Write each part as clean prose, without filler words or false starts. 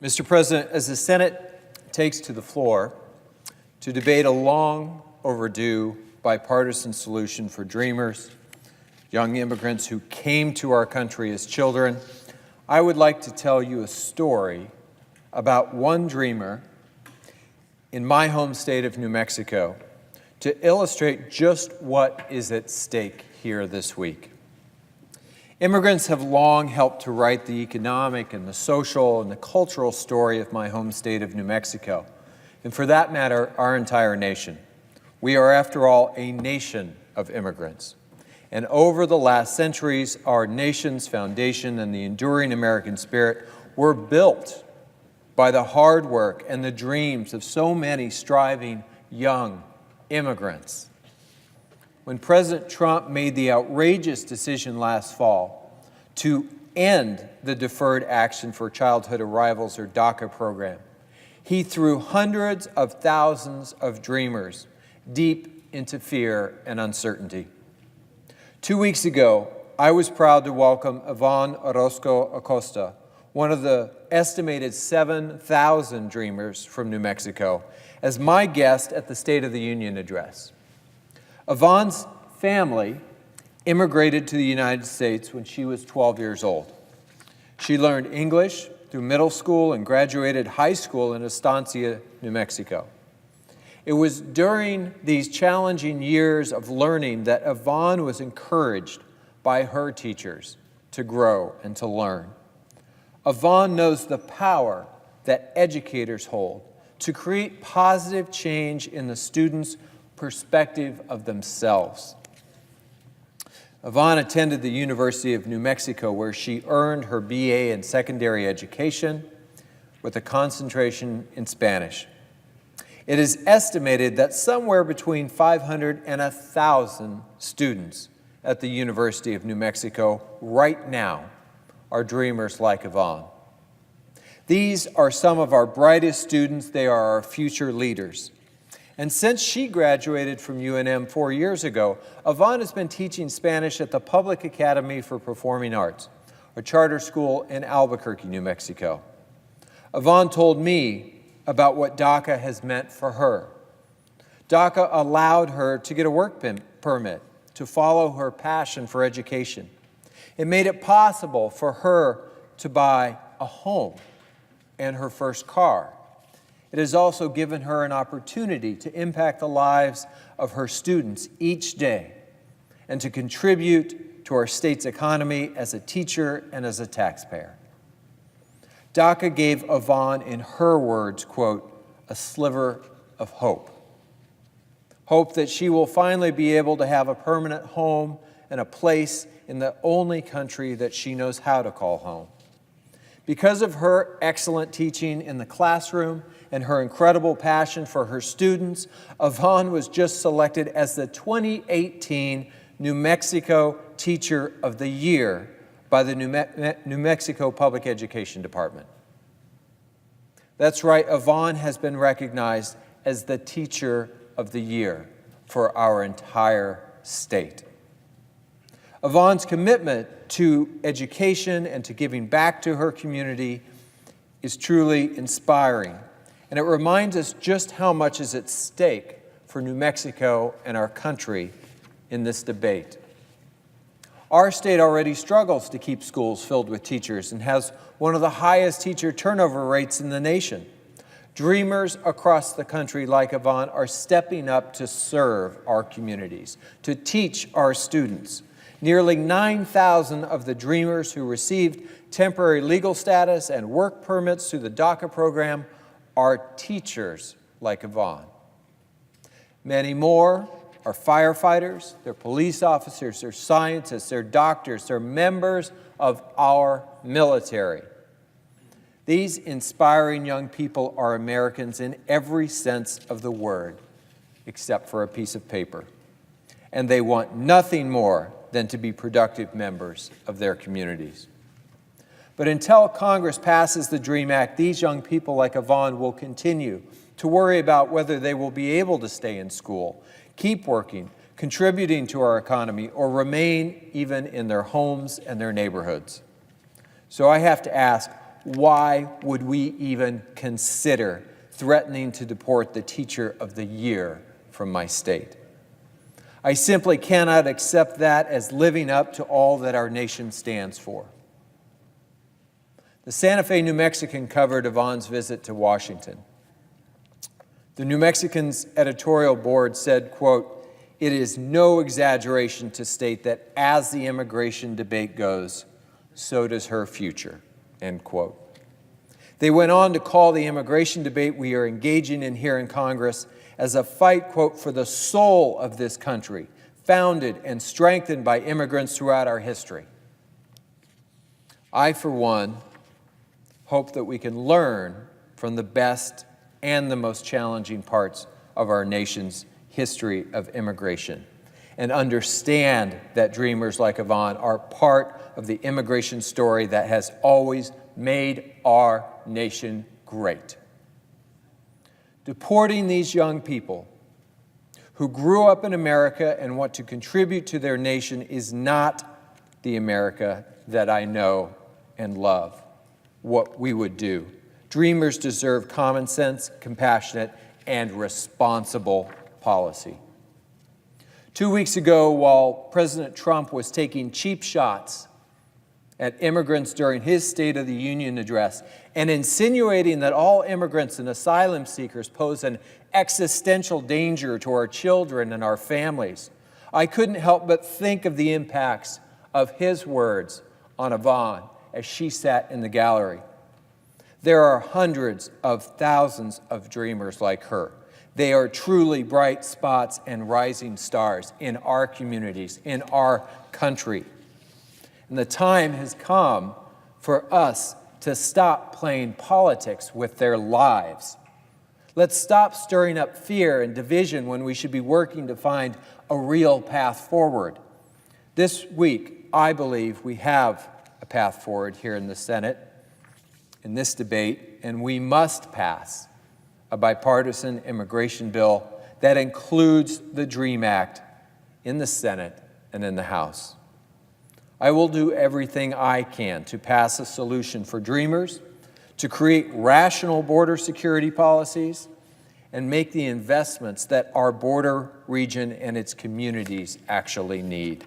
Mr. President, as the Senate takes to the floor to debate a long overdue bipartisan solution for dreamers, young immigrants who came to our country as children, I would like to tell you a story about one dreamer in my home state of New Mexico to illustrate just what is at stake here this week. Immigrants have long helped to write the economic and the social and the cultural story of my home state of New Mexico, and for that matter, our entire nation. We are, after all, a nation of immigrants. And over the last centuries, our nation's foundation and the enduring American spirit were built by the hard work and the dreams of so many striving young immigrants. When President Trump made the outrageous decision last fall to end the Deferred Action for Childhood Arrivals, or DACA program, he threw hundreds of thousands of dreamers deep into fear and uncertainty. 2 weeks ago, I was proud to welcome Ivan Orozco Acosta, one of the estimated 7,000 dreamers from New Mexico, as my guest at the State of the Union address. Ivan's family immigrated to the United States when she was 12 years old. She learned English through middle school and graduated high school in Estancia, New Mexico. It was during these challenging years of learning that Ivan was encouraged by her teachers to grow and to learn. Ivan knows the power that educators hold to create positive change in the students' perspective of themselves. Ivan attended the University of New Mexico, where she earned her BA in secondary education with a concentration in Spanish. It is estimated that somewhere between 500 and 1,000 students at the University of New Mexico right now are dreamers like Ivan. These are some of our brightest students. They are our future leaders. And since she graduated from UNM 4 years ago, Ivan has been teaching Spanish at the Public Academy for Performing Arts, a charter school in Albuquerque, New Mexico. Ivan told me about what DACA has meant for her. DACA allowed her to get a work permit to follow her passion for education. It made it possible for her to buy a home and her first car. It has also given her an opportunity to impact the lives of her students each day and to contribute to our state's economy as a teacher and as a taxpayer. DACA gave Ivan, in her words, quote, a sliver of hope. Hope that she will finally be able to have a permanent home and a place in the only country that she knows how to call home. Because of her excellent teaching in the classroom and her incredible passion for her students, Ivan was just selected as the 2018 New Mexico Teacher of the Year by the New Mexico Public Education Department. That's right, Ivan has been recognized as the Teacher of the Year for our entire state. Ivan's commitment to education and to giving back to her community is truly inspiring, and it reminds us just how much is at stake for New Mexico and our country in this debate. Our state already struggles to keep schools filled with teachers and has one of the highest teacher turnover rates in the nation. Dreamers across the country like Ivan are stepping up to serve our communities, to teach our students. Nearly 9,000 of the dreamers who received temporary legal status and work permits through the DACA program are teachers like Ivan. Many more are firefighters, they're police officers, they're scientists, they're doctors, they're members of our military. These inspiring young people are Americans in every sense of the word, except for a piece of paper. And they want nothing more than to be productive members of their communities. But until Congress passes the DREAM Act, these young people like Ivan will continue to worry about whether they will be able to stay in school, keep working, contributing to our economy, or remain even in their homes and their neighborhoods. So I have to ask, why would we even consider threatening to deport the teacher of the year from my state? I simply cannot accept that as living up to all that our nation stands for. The Santa Fe New Mexican covered Yvonne's visit to Washington. The New Mexican's editorial board said, quote, "It is no exaggeration to state that as the immigration debate goes, so does her future," end quote. They went on to call the immigration debate we are engaging in here in Congress as a fight, quote, "for the soul of this country, founded and strengthened by immigrants throughout our history." I, for one, hope that we can learn from the best and the most challenging parts of our nation's history of immigration and understand that dreamers like Yvonne are part of the immigration story that has always made our nation great. Deporting these young people who grew up in America and want to contribute to their nation is not the America that I know and love. What we would do. Dreamers deserve common sense, compassionate, and responsible policy. 2 weeks ago, while President Trump was taking cheap shots at immigrants during his State of the Union address and insinuating that all immigrants and asylum seekers pose an existential danger to our children and our families, I couldn't help but think of the impacts of his words on Yvonne as she sat in the gallery. There are hundreds of thousands of dreamers like her. They are truly bright spots and rising stars in our communities, in our country. And the time has come for us to stop playing politics with their lives. Let's stop stirring up fear and division when we should be working to find a real path forward. This week, I believe we have a path forward here in the Senate, in this debate, and we must pass a bipartisan immigration bill that includes the DREAM Act in the Senate and in the House. I will do everything I can to pass a solution for dreamers, to create rational border security policies, and make the investments that our border region and its communities actually need.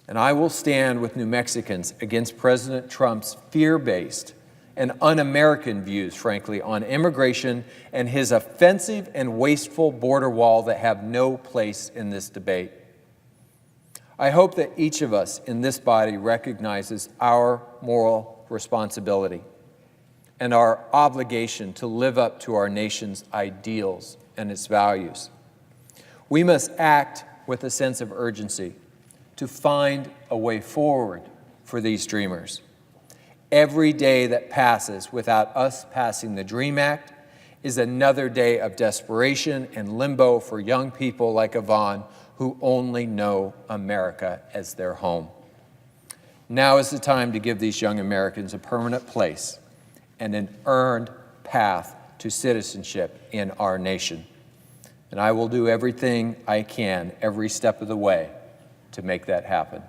And I will stand with New Mexicans against President Trump's fear-based and un-American views, frankly, on immigration and his offensive and wasteful border wall that have no place in this debate. I hope that each of us in this body recognizes our moral responsibility and our obligation to live up to our nation's ideals and its values. We must act with a sense of urgency to find a way forward for these dreamers. Every day that passes without us passing the DREAM Act is another day of desperation and limbo for young people like Yvonne who only know America as their home. Now is the time to give these young Americans a permanent place and an earned path to citizenship in our nation. And I will do everything I can every step of the way to make that happen.